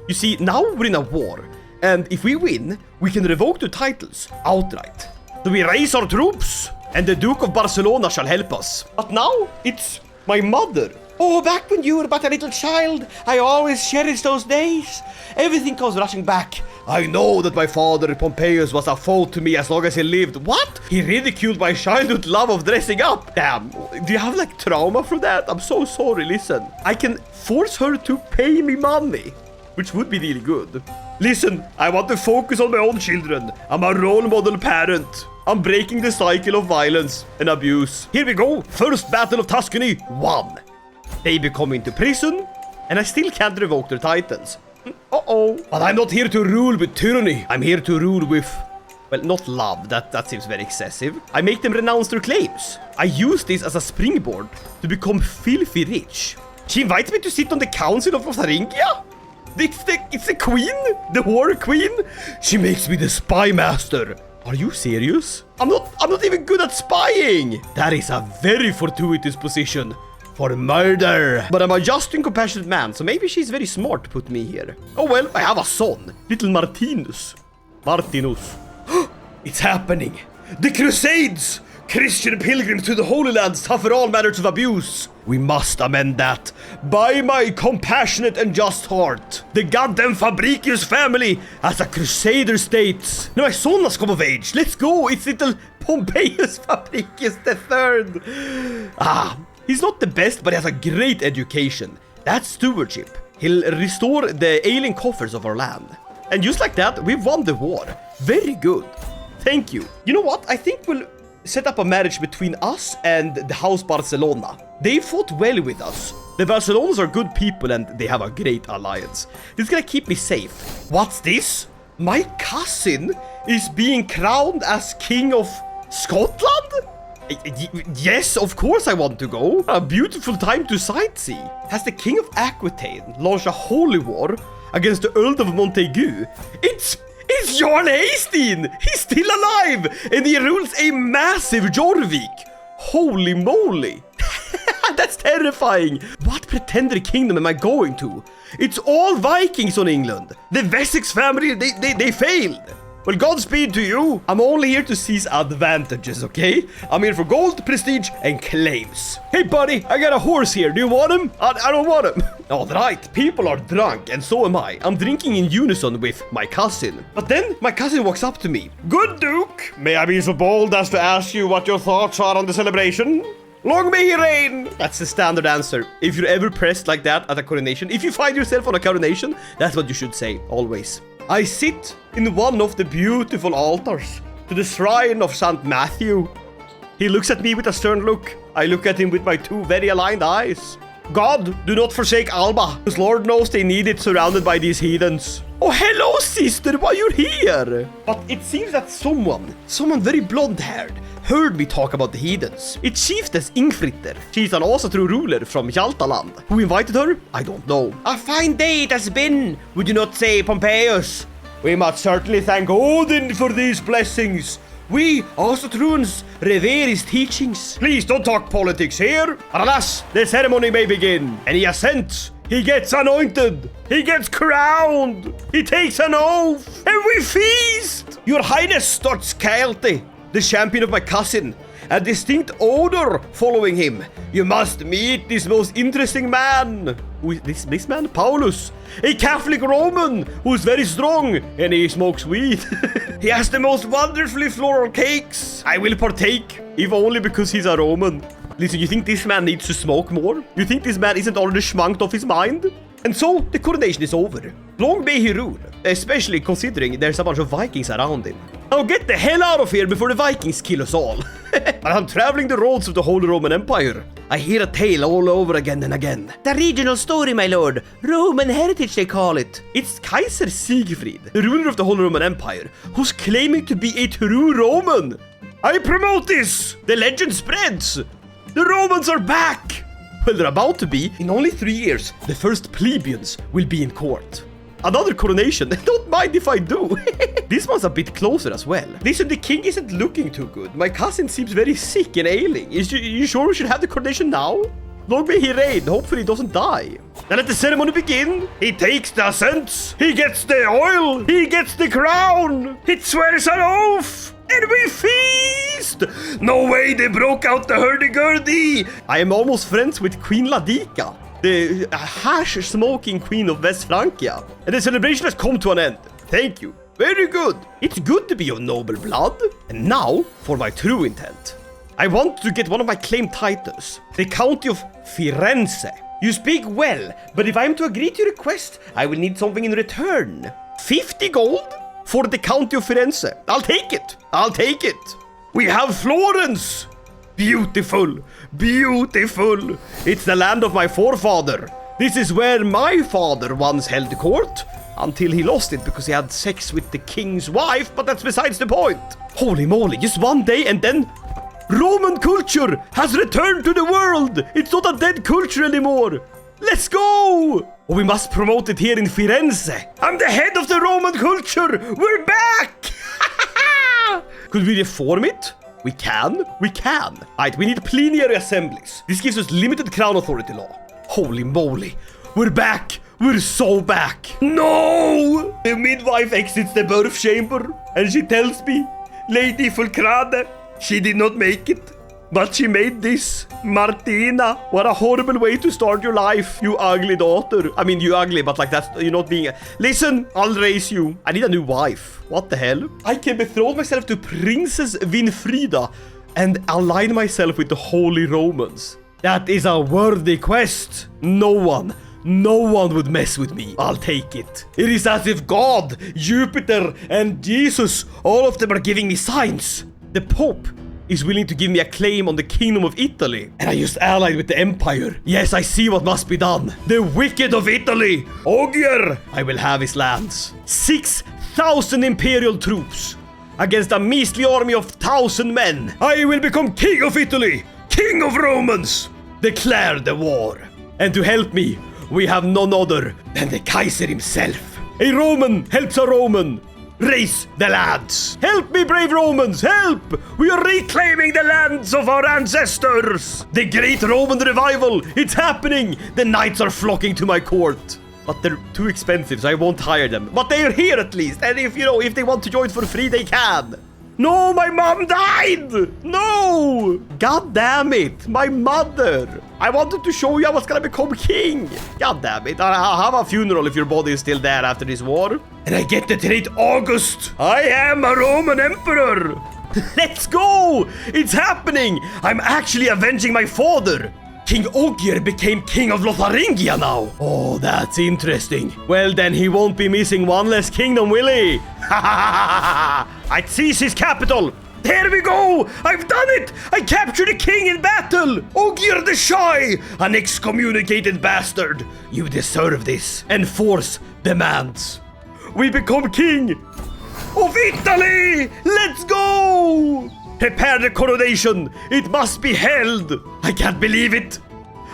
You see, now we're in a war. And if we win, we can revoke the titles outright. So we raise our troops, and the Duke of Barcelona shall help us. But now, it's my mother. Oh, back when you were but a little child, I always cherished those days. Everything comes rushing back. I know that my father, Pompeius, was a foe to me as long as he lived. What? He ridiculed my childhood love of dressing up. Damn, do you have like trauma from that? I'm so sorry, listen. I can force her to pay me money, which would be really good. Listen, I want to focus on my own children. I'm a role model parent. I'm breaking the cycle of violence and abuse. Here we go. First battle of Tuscany, won. They become into prison, and I still can't revoke their titles. Uh-oh. But I'm not here to rule with tyranny. I'm here to rule with, well, not love. That seems very excessive. I make them renounce their claims. I use this as a springboard to become filthy rich. She invites me to sit on the council of Lotharingia? It's the queen? The war queen? She makes me the spy master. Are you serious? I'm not even good at spying. That is a very fortuitous position for murder. But I'm a just and compassionate man, so maybe she's very smart to put me here. Oh well, I have a son, little Martinus. It's happening. The crusades! Christian pilgrims to the Holy Land suffer all manners of abuse. We must amend that. By my compassionate and just heart. The goddamn Fabricius family as a crusader state. Now my son has come of age. Let's go. It's little Pompeius Fabricius III. He's not the best, but he has a great education. That's stewardship. He'll restore the ailing coffers of our land. And just like that, we've won the war. Very good. Thank you. You know what? I think we'll set up a marriage between us and the House Barcelona. They fought well with us. The Barcelonas are good people and they have a great alliance. This is gonna keep me safe. What's this? My cousin is being crowned as King of Scotland? Yes, of course I want to go. A beautiful time to sightsee. Has the King of Aquitaine launched a holy war against the Earl of Montagu? It's Jarl Hastin! He's still alive! And he rules a massive Jorvik! Holy moly! That's terrifying! What pretender kingdom am I going to? It's all Vikings on England! The Wessex family, they failed! Well, Godspeed to you! I'm only here to seize advantages, okay? I'm here for gold, prestige, and claims. Hey buddy, I got a horse here. Do you want him? I don't want him. Alright, people are drunk, and so am I. I'm drinking in unison with my cousin. But then, my cousin walks up to me. Good Duke, may I be so bold as to ask you what your thoughts are on the celebration? Long may he reign! That's the standard answer. If you're ever pressed like that at a coronation, if you find yourself on a coronation, that's what you should say, always. I sit in one of the beautiful altars to the shrine of St. Matthew. He looks at me with a stern look. I look at him with my two very aligned eyes. God, do not forsake Alba, because Lord knows they need it surrounded by these heathens. Oh, hello, sister, why you're here? But it seems that someone very blonde-haired, heard me talk about the heathens. It's Chiefess Inflicted. She's an also true ruler from Hjaltaland. Who invited her? I don't know. A fine day it has been, would you not say, Pompeius? We must certainly thank Odin for these blessings. We, also Truans, revere his teachings. Please don't talk politics here. Alas, the ceremony may begin. And he ascends. He gets anointed. He gets crowned. He takes an oath. And we feast. Your Highness starts Kaelte, the champion of my cousin. A distinct odor following him. You must meet this most interesting man. Who is this man? Paulus. A Catholic Roman who's very strong and he smokes weed. He has the most wonderfully floral cakes. I will partake, if only because he's a Roman. Listen, you think this man needs to smoke more? You think this man isn't already schmunked off his mind? And so, the coronation is over. Long may he rule, especially considering there's a bunch of Vikings around him. Now get the hell out of here before the Vikings kill us all. But I'm traveling the roads of the Holy Roman Empire. I hear a tale all over again and again. The regional story, my lord. Roman heritage, they call it. It's Kaiser Siegfried, the ruler of the Holy Roman Empire, who's claiming to be a true Roman. I promote this. The legend spreads. The Romans are back. Well, they're about to be. In only 3 years, the first plebeians will be in court. Another coronation. Don't mind if I do. This one's a bit closer as well. Listen, the king isn't looking too good. My cousin seems very sick and ailing. You sure we should have the coronation now? Long may he reign. Hopefully he doesn't die. Then let the ceremony begin. He takes the ascents. He gets the oil. He gets the crown. He swears an oath. And we feast! No way, they broke out the hurdy-gurdy! I am almost friends with Queen Ladika, the hash-smoking queen of West Francia. And the celebration has come to an end. Thank you. Very good. It's good to be of noble blood. And now, for my true intent. I want to get one of my claimed titles. The County of Firenze. You speak well, but if I am to agree to your request, I will need something in return. 50 gold for the county of Firenze. I'll take it. I'll take it. We have Florence. Beautiful. Beautiful. It's the land of my forefather. This is where my father once held court. Until he lost it because he had sex with the king's wife, but that's besides the point. Holy moly, just one day and then Roman culture has returned to the world. It's not a dead culture anymore. Let's go! Oh, we must promote it here in Firenze. I'm the head of the Roman culture. We're back! Could we reform it? We can. We can. Alright, we need plenary assemblies. This gives us limited crown authority law. Holy moly. We're back. We're so back. No! The midwife exits the birth chamber and she tells me, Lady Fulcrade, she did not make it, but she made this. Martina, what a horrible way to start your life, you ugly daughter. I mean, you ugly, but like that's, you're not being Listen, I'll raise you. I need a new wife. What the hell? I can betroth myself to Princess Winfrida and align myself with the Holy Romans. That is a worthy quest. No one would mess with me. I'll take it. It is as if God, Jupiter, and Jesus, all of them are giving me signs. The Pope is willing to give me a claim on the Kingdom of Italy. And I just allied with the Empire. Yes, I see what must be done. The wicked of Italy, Ogier, I will have his lands. 6,000 Imperial troops against a measly army of 1,000 men. I will become King of Italy, King of Romans. Declare the war. And to help me, we have none other than the Kaiser himself. A Roman helps a Roman. Raise the lads. Help me, brave Romans, help! We are reclaiming the lands of our ancestors. The great Roman revival, it's happening. The knights are flocking to my court. But they're too expensive, so I won't hire them. But they're here at least, and if they want to join for free, they can. No, my mom died! No! God damn it, my mother! I wanted to show you I was gonna become king. God damn it, I'll have a funeral if your body is still there after this war. And I get the trait August. I am a Roman emperor. Let's go! It's happening! I'm actually avenging my father. King Ogier became king of Lotharingia now. Oh, that's interesting. Well, then he won't be missing one less kingdom, will he? I'd seize his capital. There we go! I've done it! I captured a king in battle! Ogier the Shy! An excommunicated bastard! You deserve this. Enforce demands. We become king of Italy! Let's go! Prepare the coronation! It must be held! I can't believe it!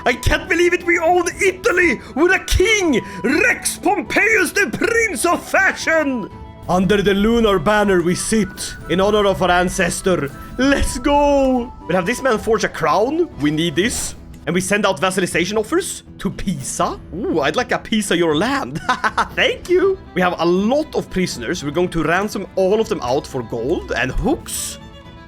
I can't believe it! We own Italy with a king! Rex Pompeius, the Prince of Fashion! Under the lunar banner we sit in honor of our ancestor. Let's go! We'll have this man forge a crown. We need this. And we send out vassalization offers to Pisa. Ooh, I'd like a piece of your land. Thank you. We have a lot of prisoners. We're going to ransom all of them out for gold and hooks.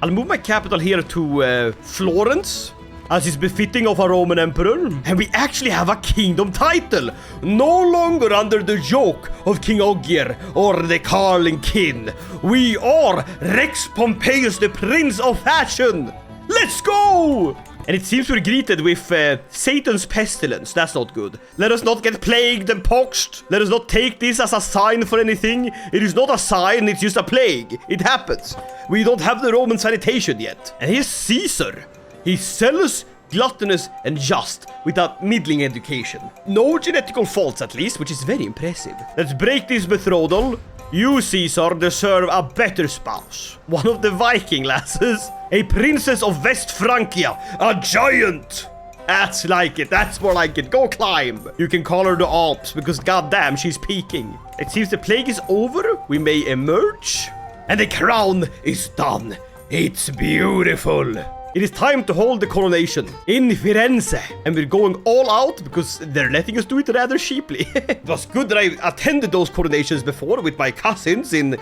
I'll move my capital here to Florence, as is befitting of a Roman emperor. And we actually have a kingdom title, no longer under the yoke of King Ogier or the Carling kin. We are Rex Pompeius, the Prince of Fashion. Let's go! And it seems we're greeted with Satan's pestilence. That's not good. Let us not get plagued and poxed. Let us not take this as a sign for anything. It is not a sign, it's just a plague. It happens. We don't have the Roman sanitation yet. And here's Caesar. He's zealous, gluttonous, and just, with a middling education. No genetical faults at least, which is very impressive. Let's break this betrothal. You, Caesar, deserve a better spouse. One of the Viking lasses. A princess of West Francia. A giant. That's like it. That's more like it. Go climb. You can call her the Alps because goddamn, she's peaking. It seems the plague is over. We may emerge. And the crown is done. It's beautiful. It is time to hold the coronation in Firenze. And we're going all out because they're letting us do it rather cheaply. It was good that I attended those coronations before with my cousins in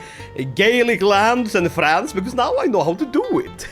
Gaelic lands and France, because now I know how to do it.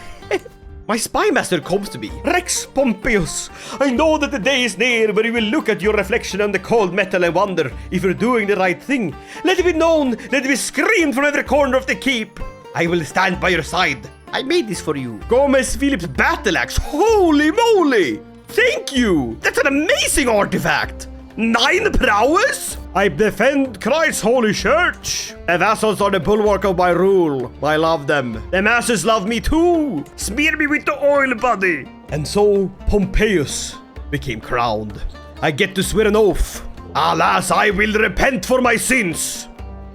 My spy master comes to me. Rex Pompeius, I know that the day is near where you will look at your reflection on the cold metal and wonder if you're doing the right thing. Let it be known, let it be screamed from every corner of the keep. I will stand by your side. I made this for you. Gomez Philip's battle axe. Holy moly! Thank you! That's an amazing artifact! 9 prowess? I defend Christ's holy church. The vassals are the bulwark of my rule. I love them. The masses love me too. Smear me with the oil, buddy. And so Pompeius became crowned. I get to swear an oath. Alas, I will repent for my sins.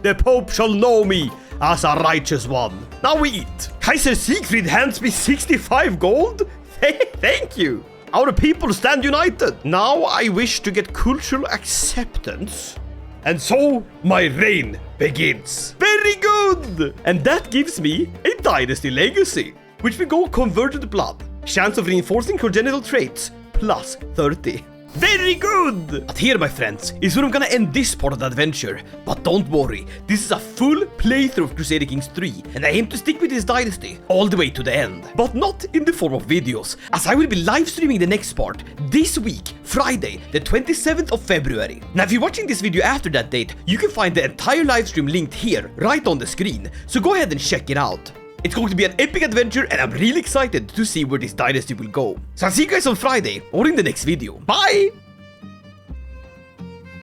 The Pope shall know me as a righteous one. Now we eat. Kaiser Siegfried hands me 65 gold. Thank you. Our people stand united. Now I wish to get cultural acceptance. And so my reign begins. Very good. And that gives me a dynasty legacy, which will go converted blood. Chance of reinforcing congenital traits plus 30. Very good! But here, my friends, is where I'm gonna end this part of the adventure. But don't worry, this is a full playthrough of Crusader Kings 3, and I aim to stick with this dynasty all the way to the end. But not in the form of videos, as I will be live streaming the next part this week, Friday, the 27th of February. Now, if you're watching this video after that date, you can find the entire livestream linked here, right on the screen, so go ahead and check it out. It's going to be an epic adventure, and I'm really excited to see where this dynasty will go. So I'll see you guys on Friday or in the next video. Bye!